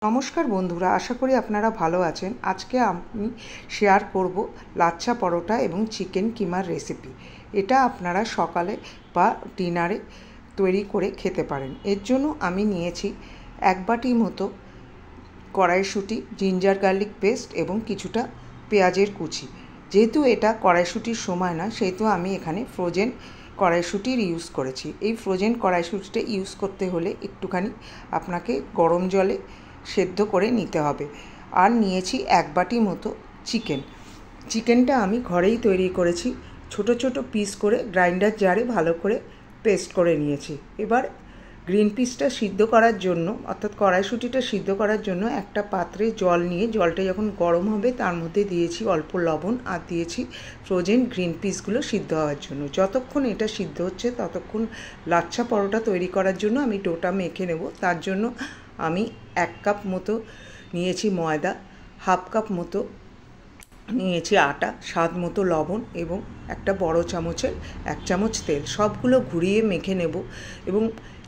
নমস্কার বন্ধুরা, আশা করি আপনারা ভালো আছেন। আজকে আমি শেয়ার করব লাচ্ছা পরোটা এবং চিকেন কিমার রেসিপি। এটা আপনারা সকালে বা ডিনারে তৈরি করে খেতে পারেন। এর জন্য আমি নিয়েছি 1 বাটি মতো কড়াইশুঁটি, জিঞ্জার গার্লিক পেস্ট এবং কিছুটা পেঁয়াজের কুচি। যেহেতু এটা কড়াইশুঁটির সময় না, সেহেতু আমি এখানে ফ্রোজেন কড়াইশুঁটির ইউজ করেছি। এই ফ্রোজেন কড়াইশুঁটিটা ইউজ করতে হলে একটুখানি আপনাকে গরম জলে সেদ্ধ করে নিতে হবে। আর নিয়েছি 1 বাটি মতো চিকেনটা আমি ঘরেই তৈরি করেছি। ছোট ছোট পিস করে গ্রাইন্ডার জারে ভালো করে পেস্ট করে নিয়েছি। এবার গ্রিন পিসটা সিদ্ধ করার জন্য, অর্থাৎ কড়াইশুঁটিটা সিদ্ধ করার জন্য একটা পাত্রে জল নিয়ে, জলটা যখন গরম হবে তার মধ্যে দিয়েছি অল্প লবণ আর দিয়েছি ফ্রোজেন গ্রিন পিসগুলো সিদ্ধ হওয়ার জন্য। যতক্ষণ এটা সিদ্ধ হচ্ছে ততক্ষণ লাচ্ছা পরোটা তৈরি করার জন্য আমি ডোটা মেখে নেব। তার জন্য আমি 1 কাপ মতো নিয়েছি ময়দা, 1/2 কাপ মতো নিয়েছি আটা, স্বাদ মতো লবণ এবং একটা বড় চামচের 1 চামচ তেল। সবগুলো ঘুরিয়ে মেখে নেব এবং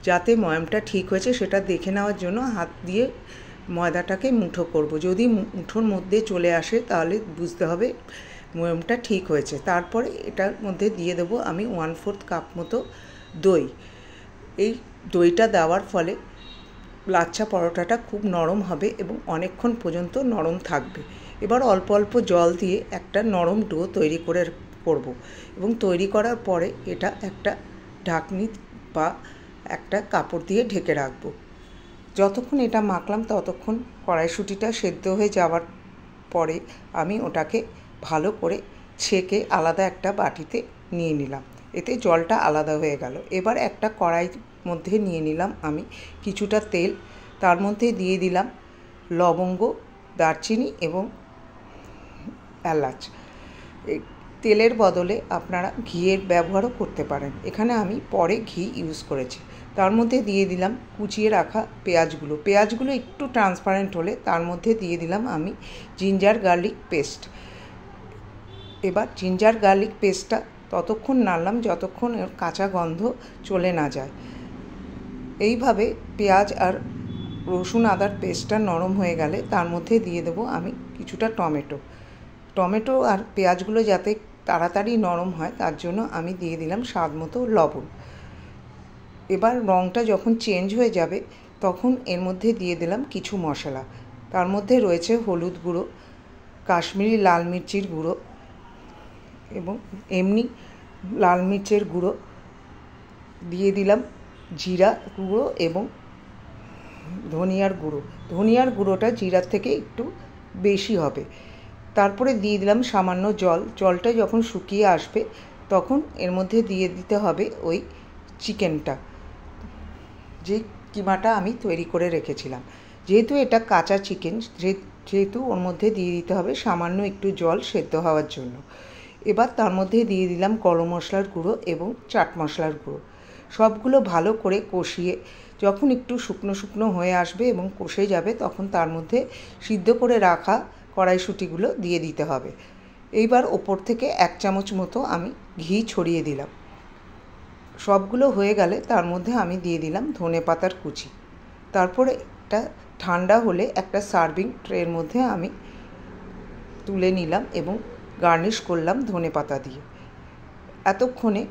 যাতে ময়ামটা ঠিক হয়েছে সেটা দেখে নেওয়ার জন্য হাত দিয়ে ময়দাটাকে মুঠো করব। যদি মুঠোর মধ্যে চলে আসে তাহলে বুঝতে হবে ময়ামটা ঠিক হয়েছে। তারপরে এটার মধ্যে দিয়ে দেবো আমি 1/4 কাপ মতো দই। এই দইটা দেওয়ার ফলে লাচ্ছা পরোটাটা খুব নরম হবে এবং অনেকক্ষণ পর্যন্ত নরম থাকবে। এবার অল্প অল্প জল দিয়ে একটা নরম ডো তৈরি করব এবং তৈরি করার পরে এটা একটা ঢাকনি বা একটা কাপড় দিয়ে ঢেকে রাখব। যতক্ষণ এটা মাখলাম ততক্ষণ কড়াইশুঁটিটা সেদ্ধ হয়ে যাওয়ার পরে আমি ওটাকে ভালো করে ছেঁকে আলাদা একটা বাটিতে নিয়ে নিলাম। এতে জলটা আলাদা হয়ে গেল। এবার একটা কড়াইর মধ্যে নিয়ে নিলাম আমি কিছুটা তেল। তার মধ্যে দিয়ে দিলাম লবঙ্গ, দারচিনি এবং এলাচ। এই তেলের বদলে আপনারা ঘিয়ের ব্যবহারও করতে পারেন। এখানে আমি পরে ঘি ইউজ করেছি। তার মধ্যে দিয়ে দিলাম কুচিয়ে রাখা পেঁয়াজগুলো একটু ট্রান্সপারেন্ট হলে তার মধ্যে দিয়ে দিলাম আমি জিঞ্জার গার্লিক পেস্ট। এবার জিঞ্জার গার্লিক পেস্টটা ততক্ষণ নাড়লাম যতক্ষণ এর কাঁচা গন্ধ চলে না যায়। এইভাবে পেঁয়াজ আর রসুন আদার পেস্টটা নরম হয়ে গেলে তার মধ্যে দিয়ে দেবো আমি কিছুটা টমেটো আর পেঁয়াজগুলো যাতে তাড়াতাড়ি নরম হয় তার জন্য আমি দিয়ে দিলাম স্বাদ মতো লবণ। এবার রঙটা যখন চেঞ্জ হয়ে যাবে তখন এর মধ্যে দিয়ে দিলাম কিছু মশলা। তার মধ্যে রয়েছে হলুদ গুঁড়ো, কাশ্মীরি লাল মির্চির গুঁড়ো এবং এমনি লাল মির্চের গুঁড়ো, দিয়ে দিলাম জিরা গুঁড়ো এবং ধনিয়ার গুঁড়োটা জিরার থেকে একটু বেশি হবে। তারপরে দিয়ে দিলাম সামান্য জলটা যখন শুকিয়ে আসবে তখন এর মধ্যে দিয়ে দিতে হবে ওই চিকেনটা, যে কিমাটা আমি তৈরি করে রেখেছিলাম। যেহেতু এটা কাঁচা চিকেন, যেহেতু ওর মধ্যে দিয়ে দিতে হবে সামান্য একটু জল সেদ্ধ হওয়ার জন্য। এবার তার মধ্যে দিয়ে দিলাম গরম মশলার গুঁড়ো এবং চাট মশলার গুঁড়ো। সবগুলো ভালো করে কষিয়ে যখন একটু শুকনো শুকনো হয়ে আসবে এবং কষে যাবে তখন তার মধ্যে সিদ্ধ করে রাখা কড়াইশুঁটিগুলো দিয়ে দিতে হবে। এইবার ওপর থেকে 1 চামচ মতো আমি ঘি ছড়িয়ে দিলাম। সবগুলো হয়ে গেলে তার মধ্যে আমি দিয়ে দিলাম ধনেপাতার কুচি। তারপরে এটা ঠান্ডা হলে একটা সার্ভিং ট্রের মধ্যে আমি তুলে নিলাম এবং গার্নিশ করলাম ধনেপাতা দিয়ে। এতক্ষণে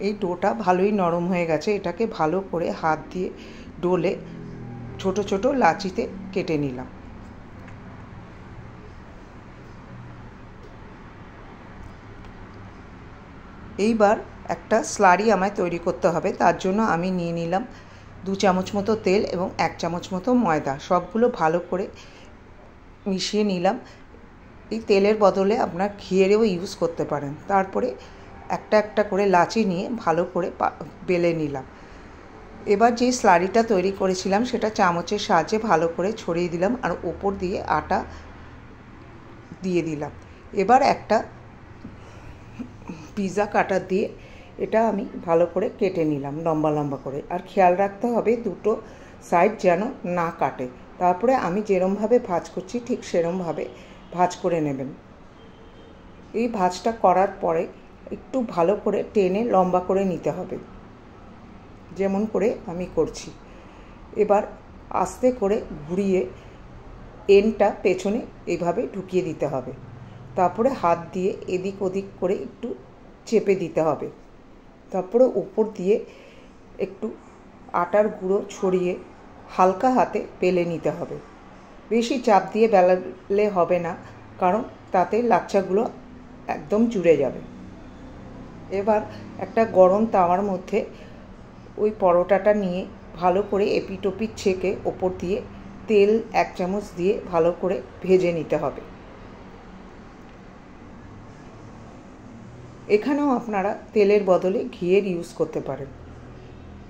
এই ডোটা ভালোই নরম হয়ে গেছে। এটাকে ভালো করে হাত দিয়ে ডলে ছোট ছোট লাচিতে কেটে নিলাম। এইবার একটা স্লারি আমায় তৈরি করতে হবে। তার জন্য আমি নিয়ে নিলাম 2 চামচ মতো তেল এবং 1 চামচ মতো ময়দা। সবগুলো ভালো করে মিশিয়ে নিলাম। এই তেলের বদলে আপনার ঘিয়েরও ইউজ করতে পারেন। তারপরে একটা একটা করে লাচি নিয়ে ভালো করে বেলে নিলাম। এবার যেই স্লারিটা তৈরি করেছিলাম সেটা চামচের সাহায্যে ভালো করে ছড়িয়ে দিলাম আর ওপর দিয়ে আটা দিয়ে দিলাম। এবার একটা পিৎজা কাটার দিয়ে এটা আমি ভালো করে কেটে নিলাম লম্বা লম্বা করে। আর খেয়াল রাখতে হবে দুটো সাইড যেন না কাটে। তারপরে আমি যেরমভাবে ভাঁজ করছি ঠিক সেরমভাবে ভাঁজ করে নেবেন। এই ভাঁজটা করার পরে একটু ভালো করে টেনে লম্বা করে নিতে হবে, যেমন করে আমি করছি। এবার আস্তে করে ঘুরিয়ে এন্ডটা পেছনে এইভাবে ঢুকিয়ে দিতে হবে। তারপরে হাত দিয়ে এদিক ওদিক করে একটু চেপে দিতে হবে। তারপরে উপর দিয়ে একটু আটার গুঁড়ো ছড়িয়ে হালকা হাতে বেলে নিতে হবে। বেশি চাপ দিয়ে বেলালে হবে না, কারণ তাতে লাচ্ছাগুলো একদম জুড়ে যাবে। এবার একটা গরম তাওয়ার মধ্যে ওই পরোটাটা নিয়ে ভালো করে এপিট ওপিট ছেঁকে ওপর দিয়ে তেল 1 চামচ দিয়ে ভালো করে ভেজে নিতে হবে। এখানেও আপনারা তেলের বদলে ঘিয়ের ইউজ করতে পারেন।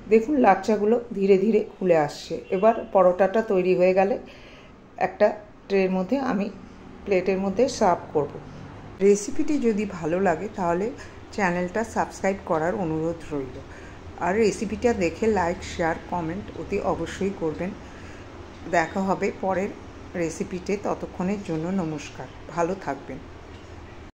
দেখুন লাচ্ছাগুলো ধীরে ধীরে খুলে আসছে। এবার পরোটাটা তৈরি হয়ে গেলে একটা ট্রের মধ্যে আমি প্লেটের মধ্যে সার্ভ করব। রেসিপিটি যদি ভালো লাগে তাহলে চ্যানেলটা সাবস্ক্রাইব করার অনুরোধ রইল। আর রেসিপিটা দেখে লাইক, শেয়ার, কমেন্ট অতি অবশ্যই করবেন। দেখা হবে পরের রেসিপিতে। ততক্ষণের জন্য নমস্কার, ভালো থাকবেন।